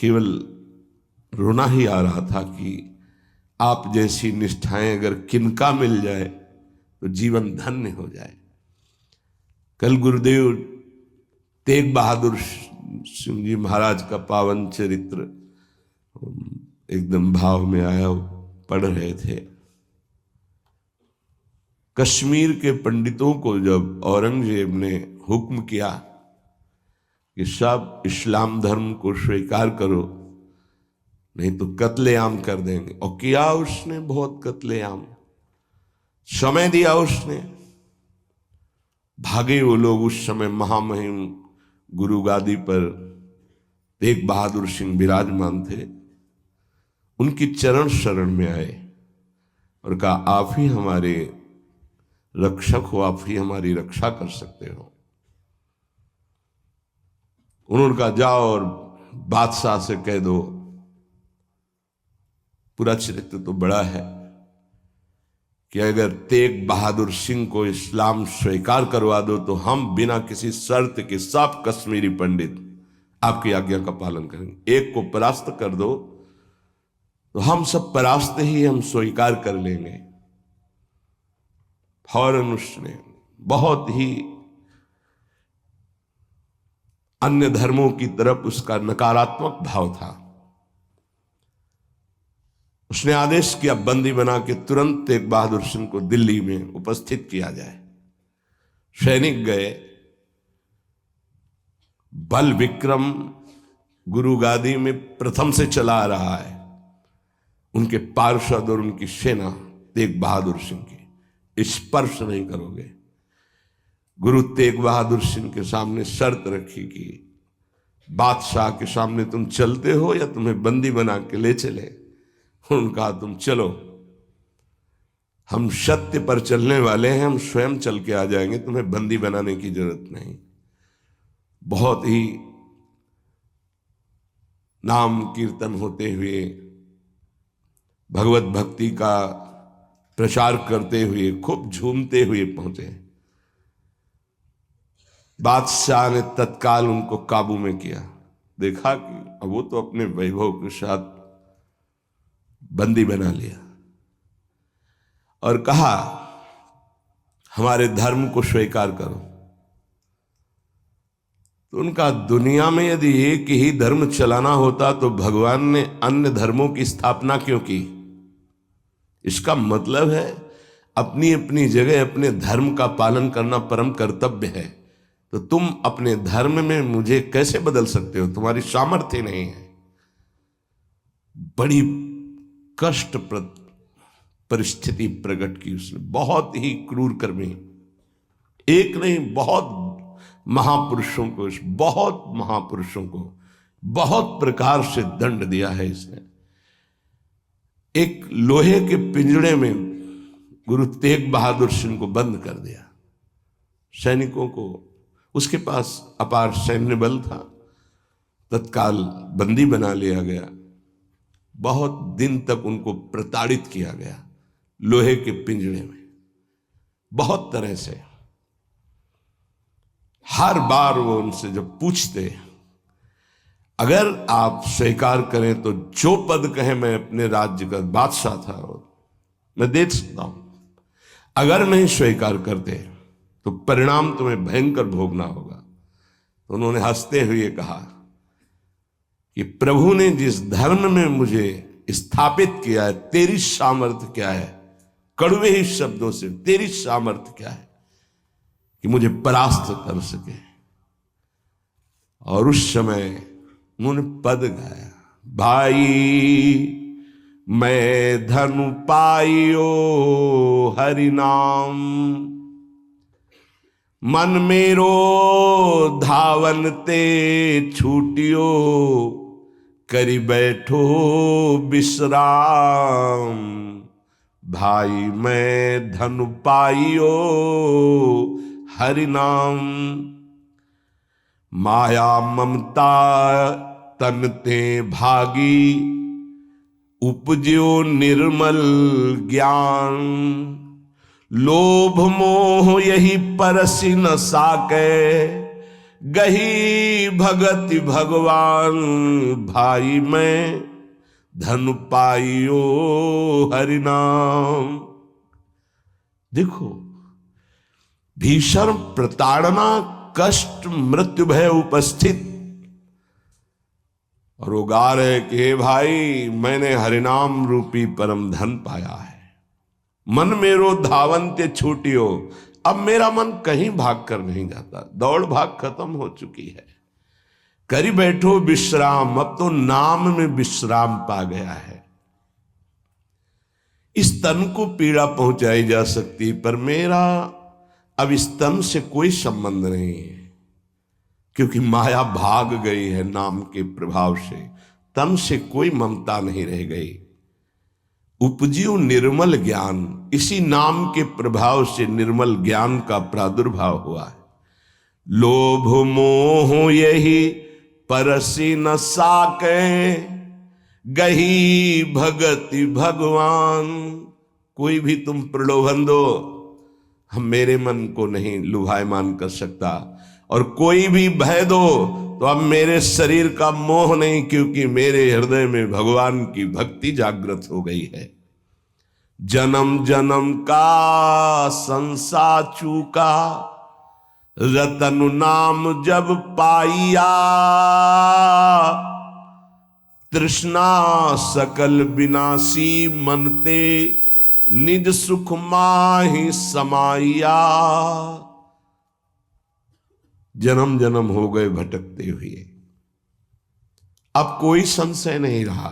केवल रोना ही आ रहा था कि आप जैसी निष्ठाएं अगर किनका मिल जाए तो जीवन धन्य हो जाए। कल गुरुदेव तेग बहादुर सिंह जी महाराज का पावन चरित्र एकदम भाव में आया पढ़ रहे थे। कश्मीर के पंडितों को जब औरंगजेब ने हुक्म किया कि सब इस्लाम धर्म को स्वीकार करो नहीं तो कत्लेआम कर देंगे, और किया उसने बहुत कत्लेआम, समय दिया उसने। भागे वो लोग। उस समय महामहिम गुरु गादी पर तेग बहादुर सिंह विराजमान थे। उनकी चरण शरण में आए और कहा आप ही हमारे रक्षक हो, आप ही हमारी रक्षा कर सकते हो। उन्होंने कहा जाओ और बादशाह से कह दो। पूरा चरित्र तो बड़ा है कि अगर तेग बहादुर सिंह को इस्लाम स्वीकार करवा दो तो हम बिना किसी शर्त के सब कश्मीरी पंडित आपकी आज्ञा का पालन करेंगे। एक को परास्त कर दो तो हम सब परास्त ही हम स्वीकार कर लेंगे। फौरन उसने बहुत ही अन्य धर्मों की तरफ उसका नकारात्मक भाव था। उसने आदेश किया बंदी बना के तुरंत तेग बहादुर सिंह को दिल्ली में उपस्थित किया जाए। सैनिक गए। बल विक्रम गुरु गादी में प्रथम से चला आ रहा है। उनके पार्षद और उनकी सेना तेग बहादुर सिंह की स्पर्श नहीं करोगे। गुरु तेग बहादुर सिंह के सामने शर्त रखी कि बादशाह के सामने तुम चलते हो या तुम्हें बंदी बना के ले चले। उन्होंने कहा तुम चलो, हम सत्य पर चलने वाले हैं, हम स्वयं चल के आ जाएंगे, तुम्हें बंदी बनाने की जरूरत नहीं। बहुत ही नाम कीर्तन होते हुए भगवत भक्ति का प्रचार करते हुए खूब झूमते हुए पहुंचे। बादशाह ने तत्काल उनको काबू में किया। देखा कि अब वो तो अपने वैभव के साथ बंदी बना लिया और कहा हमारे धर्म को स्वीकार करो। तो उनका दुनिया में यदि एक ही धर्म चलाना होता तो भगवान ने अन्य धर्मों की स्थापना क्यों की? इसका मतलब है अपनी अपनी जगह अपने धर्म का पालन करना परम कर्तव्य है। तो तुम अपने धर्म में मुझे कैसे बदल सकते हो? तुम्हारी सामर्थ्य नहीं है। बड़ी कष्टप्रद परिस्थिति प्रकट की उसने। बहुत ही क्रूर कर्मी, एक नहीं बहुत महापुरुषों को, बहुत महापुरुषों को बहुत प्रकार से दंड दिया है इसने। एक लोहे के पिंजड़े में गुरु तेग बहादुर सिंह को बंद कर दिया। सैनिकों को, उसके पास अपार सैन्य बल था, तत्काल बंदी बना लिया गया। बहुत दिन तक उनको प्रताड़ित किया गया लोहे के पिंजड़े में, बहुत तरह से। हर बार वो उनसे जब पूछते अगर आप स्वीकार करें तो जो पद कहें, मैं अपने राज्य का बादशाह था और मैं दे सकता हूं, अगर नहीं स्वीकार करते तो परिणाम तुम्हें भयंकर भोगना होगा। तो उन्होंने हंसते हुए कहा कि प्रभु ने जिस धर्म में मुझे स्थापित किया है, तेरी सामर्थ्य क्या है? कड़वे ही शब्दों से, तेरी सामर्थ्य क्या है कि मुझे परास्त कर सके? और उस समय उन्होंने पद गाया, भाई मैं धनु पाइयो हरि नाम, मन मेरो धावन ते छूटियो, करी बैठो विश्राम। भाई मैं धनु पाइयो हरि नाम, माया ममता तन ते भागी, उपज्यो निर्मल ज्ञान। लोभ मोह यही परसि न साके, गही भगति भगवान भाई मैं, धन पाइयो हरि नाम। देखो, भीषण प्रताड़ना, कष्ट, मृत्यु भय उपस्थित, और वो गा रहे कि हे भाई मैंने हरिनाम रूपी परम धन पाया है। मन मेरो धावंत्य छूटियो, अब मेरा मन कहीं भाग कर नहीं जाता, दौड़ भाग खत्म हो चुकी है। करी बैठो विश्राम, अब तो नाम में विश्राम पा गया है। इस तन को पीड़ा पहुंचाई जा सकती, पर मेरा अब इस तन से कोई संबंध नहीं है, क्योंकि माया भाग गई है नाम के प्रभाव से। तन से कोई ममता नहीं रह गई। उपजियो निर्मल ज्ञान, इसी नाम के प्रभाव से निर्मल ज्ञान का प्रादुर्भाव हुआ है। लोभ मोह यही परसी न साके, गही भगति भगवान। कोई भी तुम प्रलोभन दो, हम मेरे मन को नहीं लुभायमान कर सकता, और कोई भी भय दो तो अब मेरे शरीर का मोह नहीं, क्योंकि मेरे हृदय में भगवान की भक्ति जागृत हो गई है। जन्म जन्म का संसार चूका, रतन नाम जब पाइया, तृष्णा सकल विनाशी मनते, निज सुख माहि समाइया। जन्म जन्म हो गए भटकते हुए, अब कोई संशय नहीं रहा।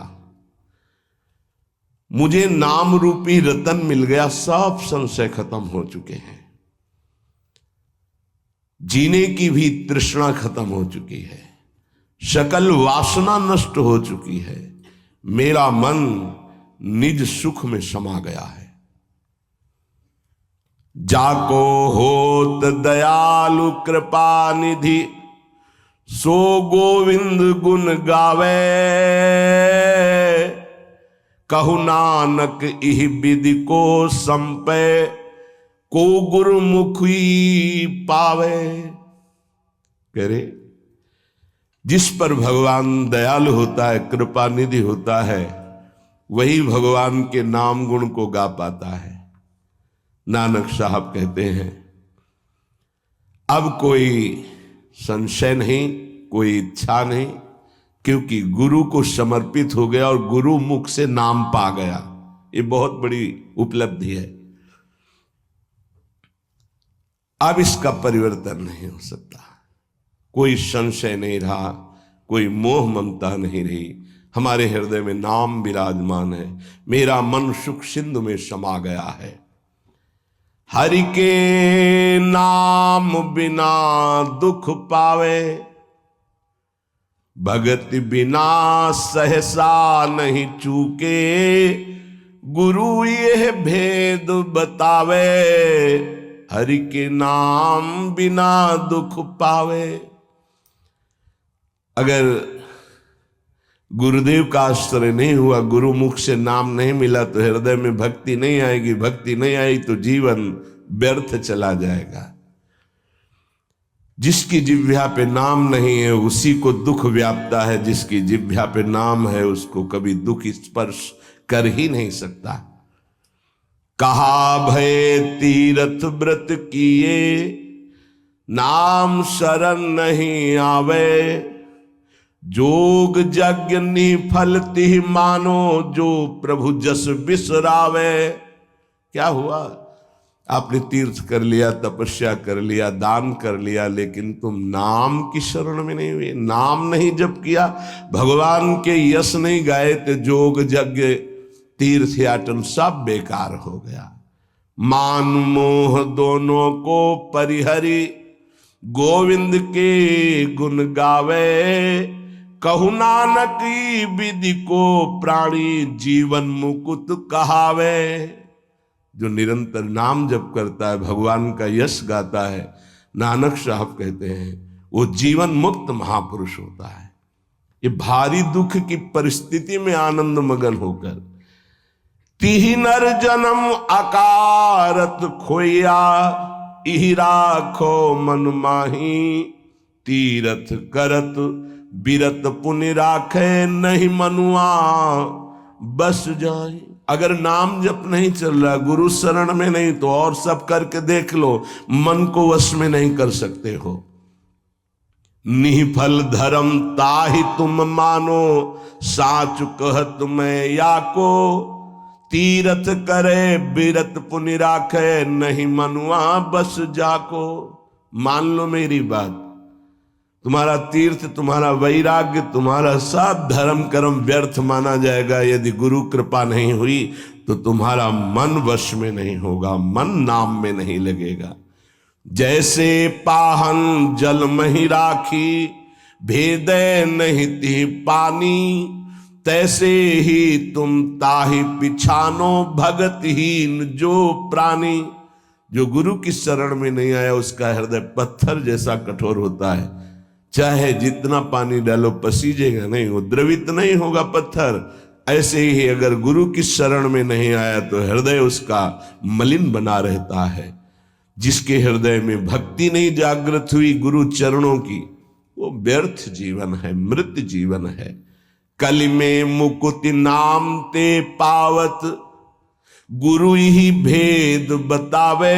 मुझे नाम रूपी रतन मिल गया, सब संशय खत्म हो चुके हैं। जीने की भी तृष्णा खत्म हो चुकी है, सकल वासना नष्ट हो चुकी है। मेरा मन निज सुख में समा गया है। जाको होत दयालु कृपा निधि, सो गोविंद गुण गावे, कहु नानक इह विधि को संपे, को गुरुमुखी पावे। कह रहे, जिस पर भगवान दयालु होता है, कृपा निधि होता है, वही भगवान के नाम गुण को गा पाता है। नानक साहब कहते हैं, अब कोई संशय नहीं, कोई इच्छा नहीं, क्योंकि गुरु को समर्पित हो गया और गुरु मुख से नाम पा गया। ये बहुत बड़ी उपलब्धि है। अब इसका परिवर्तन नहीं हो सकता। कोई संशय नहीं रहा, कोई मोह ममता नहीं रही। हमारे हृदय में नाम विराजमान है। मेरा मन सुख सिंधु में समा गया है। हरि के नाम बिना दुख पावे, भगति बिना सहसा नहीं चूके, गुरु यह भेद बतावे, हरि के नाम बिना दुख पावे। अगर गुरुदेव का आश्रय नहीं हुआ, गुरुमुख से नाम नहीं मिला, तो हृदय में भक्ति नहीं आएगी। भक्ति नहीं आई तो जीवन व्यर्थ चला जाएगा। जिसकी जिह्वा पे नाम नहीं है उसी को दुख व्यापता है, जिसकी जिह्वा पे नाम है उसको कभी दुख स्पर्श कर ही नहीं सकता। कहा भय तीर्थ व्रत किए, नाम शरण नहीं आवे, जोग यज्ञ निफल तिह मानो, जो प्रभु जस बिसरावे। क्या हुआ? आपने तीर्थ कर लिया, तपस्या कर लिया, दान कर लिया, लेकिन तुम नाम की शरण में नहीं हुए, नाम नहीं जप किया, भगवान के यश नहीं गाए, तो जोग यज्ञ तीर्थ याटन सब बेकार हो गया। मान मोह दोनों को परिहरी, गोविंद के गुण गावे, कहु नानक विधि को प्राणी, जीवन मुकुत कहावे। जो निरंतर नाम जप करता है, भगवान का यश गाता है, नानक साहब कहते हैं वो जीवन मुक्त महापुरुष होता है। ये भारी दुख की परिस्थिति में आनंद मगन होकर, तिहि नर जन्म अकारत खोया, इहि राखो मन माही, तीरथ करत बिरत पुनि राखे, नहीं मनुआ बस जाए। अगर नाम जप नहीं चल रहा, गुरु शरण में नहीं, तो और सब करके देख लो, मन को वश में नहीं कर सकते हो। निफल धर्म ताहि तुम मानो, साच कहत मैं या को। तीरथ करे बिरत पुनि राखे, नहीं मनुआ बस जाको। मान लो मेरी बात, तुम्हारा तीर्थ, तुम्हारा वैराग्य, तुम्हारा सब धर्म कर्म व्यर्थ माना जाएगा यदि गुरु कृपा नहीं हुई तो तुम्हारा मन वश में नहीं होगा, मन नाम में नहीं लगेगा। जैसे पाहन जल मही राखी, भेदे नहीं ती पानी। तैसे ही तुम ताहि पिछानो, भगतहीन जो प्राणी। जो गुरु की शरण में नहीं आया उसका हृदय पत्थर जैसा कठोर होता है, चाहे जितना पानी डालो पसीजेगा नहीं, वो द्रवित नहीं होगा पत्थर। ऐसे ही अगर गुरु की शरण में नहीं आया तो हृदय उसका मलिन बना रहता है। जिसके हृदय में भक्ति नहीं जागृत हुई गुरु चरणों की, वो व्यर्थ जीवन है, मृत जीवन है। कलि में मुकुति नाम ते पावत, गुरु ही भेद बतावे।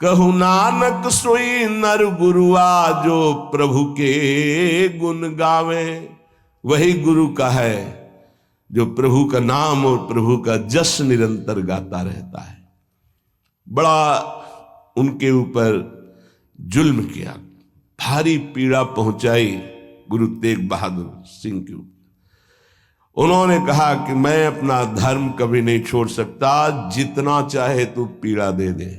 कहु नानक सोई नर गुरुआ, जो प्रभु के गुण गावे। वही गुरु का है जो प्रभु का नाम और प्रभु का जस निरंतर गाता रहता है। बड़ा उनके ऊपर जुल्म किया, भारी पीड़ा पहुंचाई गुरु तेग बहादुर सिंह के ऊपर। उन्होंने कहा कि मैं अपना धर्म कभी नहीं छोड़ सकता, जितना चाहे तू पीड़ा दे दे,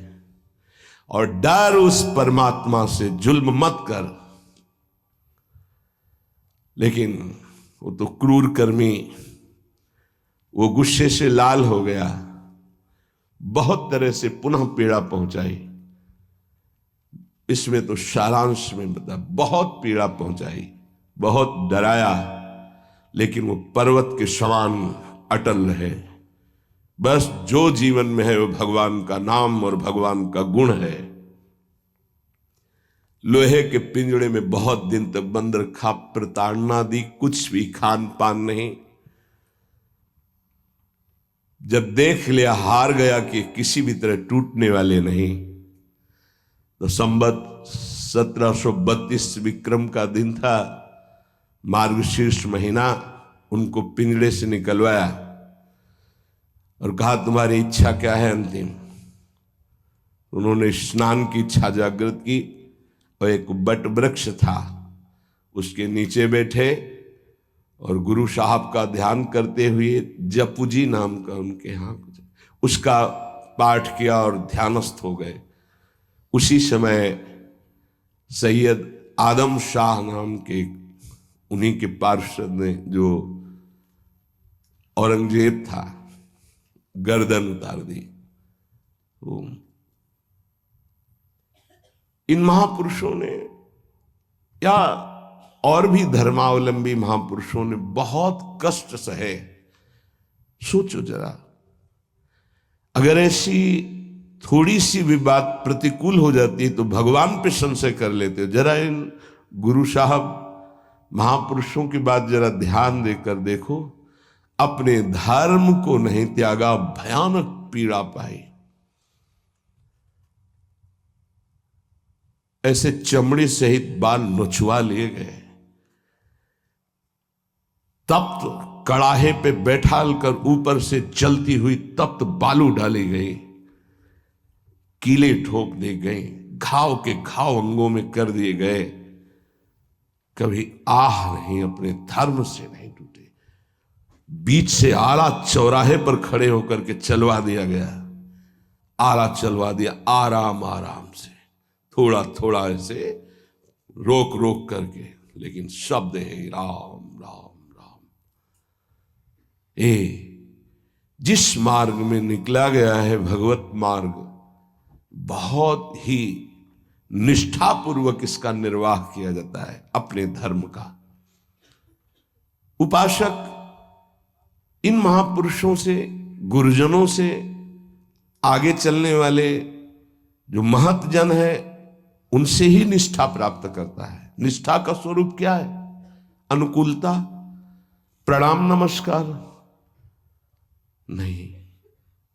और डर उस परमात्मा से, जुल्म मत कर। लेकिन वो तो क्रूर कर्मी, वो गुस्से से लाल हो गया, बहुत तरह से पुनः पीड़ा पहुंचाई। इसमें तो सारांश में बता, बहुत पीड़ा पहुंचाई, बहुत डराया, लेकिन वो पर्वत के समान अटल रहे। बस जो जीवन में है वो भगवान का नाम और भगवान का गुण है। लोहे के पिंजड़े में बहुत दिन तक बंद रखा, प्रताड़ना दी, कुछ भी खान पान नहीं। जब देख लिया हार गया कि किसी भी तरह टूटने वाले नहीं, तो संवत 1732 विक्रम का दिन था, मार्गशीर्ष महीना। उनको पिंजड़े से निकलवाया और कहा तुम्हारी इच्छा क्या है अंतिम। उन्होंने स्नान की इच्छा जागृत की और एक बट वृक्ष था उसके नीचे बैठे और गुरु साहब का ध्यान करते हुए, जपुजी नाम का उनके यहाँ उसका पाठ किया और ध्यानस्थ हो गए। उसी समय सैयद आदम शाह नाम के उन्हीं के पार्षद ने, जो औरंगजेब था, गर्दन उतार दी। इन महापुरुषों ने या और भी धर्मावलंबी महापुरुषों ने बहुत कष्ट सहे। सोचो जरा, अगर ऐसी थोड़ी सी भी बात प्रतिकूल हो जाती तो भगवान पे संशय कर लेते। जरा इन गुरु साहब महापुरुषों की बात जरा ध्यान देकर देखो, अपने धर्म को नहीं त्यागा, भयानक पीड़ा पाई। ऐसे चमड़ी सहित बाल नोचवा लिए गए, तप्त कड़ाहे पे बैठाल कर ऊपर से चलती हुई तप्त बालू डाली गई, कीले ठोक दी गई, घाव के घाव अंगों में कर दिए गए। कभी आह नहीं, अपने धर्म से नहीं टूटे। बीच से आला चौराहे पर खड़े होकर के चलवा दिया गया, आला चलवा दिया, आराम आराम से, थोड़ा थोड़ा ऐसे रोक रोक करके, लेकिन शब्द है राम राम राम। जिस मार्ग में निकला गया है भगवत मार्ग, बहुत ही निष्ठापूर्वक इसका निर्वाह किया जाता है अपने धर्म का। उपासक इन महापुरुषों से, गुरुजनों से, आगे चलने वाले जो महत जन है, उनसे ही निष्ठा प्राप्त करता है। निष्ठा का स्वरूप क्या है? अनुकूलता, प्रणाम नमस्कार नहीं।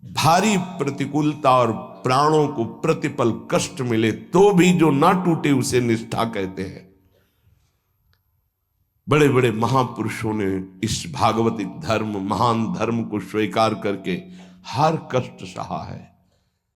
भारी प्रतिकूलता और प्राणों को प्रतिपल कष्ट मिले तो भी जो ना टूटे उसे निष्ठा कहते हैं। बड़े बड़े महापुरुषों ने इस भागवतिक धर्म, महान धर्म को स्वीकार करके हर कष्ट सहा है।